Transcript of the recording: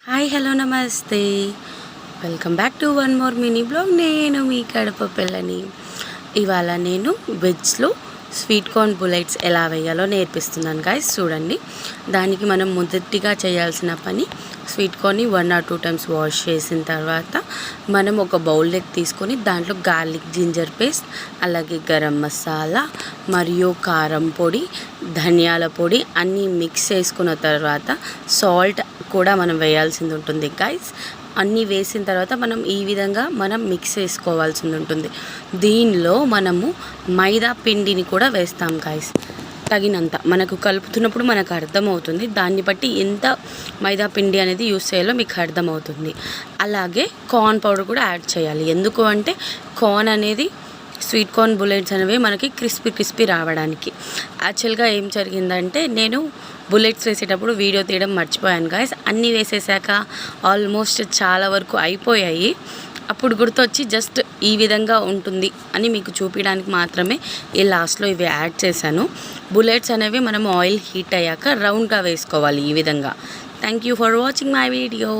Hi hello నమస్తే welcome back to one more mini blog. నేను మీ కడప పిల్లని. ఇవాళ నేను వెజ్లో స్వీట్ కార్న్ బుల్లెట్స్ ఎలా వేయాలో నేర్పిస్తున్నాను గాయస్. చూడండి, దానికి మనం మొదటిగా చేయాల్సిన పని, స్వీట్ కార్న్ని 1 or 2 times వాష్ చేసిన తర్వాత మనం ఒక బౌల్లోకి తీసుకొని దాంట్లో గార్లిక్ జింజర్ పేస్ట్, అలాగే గరం మసాలా మరియు కారం పొడి, ధనియాల పొడి అన్నీ మిక్స్ చేసుకున్న తర్వాత సాల్ట్ కూడా మనం వేయాల్సింది ఉంటుంది గాయస్. అన్నీ వేసిన తర్వాత ఈ విధంగా మనం మిక్స్ చేసుకోవాల్సి ఉంటుంది. దీనిలో మనము మైదా పిండిని కూడా వేస్తాం గాయస్. తగినంత మనకు కలుపుతున్నప్పుడు మనకు అర్థమవుతుంది, దాన్ని బట్టి ఎంత మైదా పిండి అనేది యూస్ చేయాలో మీకు అర్థమవుతుంది. అలాగే కార్న్ పౌడర్ కూడా యాడ్ చేయాలి. ఎందుకు అంటే కార్న్ అనేది, స్వీట్ కార్న్ బుల్లెట్స్ అనేవి మనకి క్రిస్పీ రావడానికి. యాక్చువల్గా ఏం జరిగిందంటే, నేను బుల్లెట్స్ వేసేటప్పుడు వీడియో తీయడం మర్చిపోయాను గాయస్. అన్నీ వేసేసాక ఆల్మోస్ట్ చాలా వరకు అయిపోయాయి. అప్పుడు గుర్తొచ్చి జస్ట్ ఈ విధంగా ఉంటుంది అని మీకు చూపించడానికి మాత్రమే ఈ లాస్ట్లో ఇవి యాడ్ చేశాను. బుల్లెట్స్ అనేవి మనం ఆయిల్ హీట్ అయ్యాక రౌండ్గా వేసుకోవాలి ఈ విధంగా. Thank you for watching my video.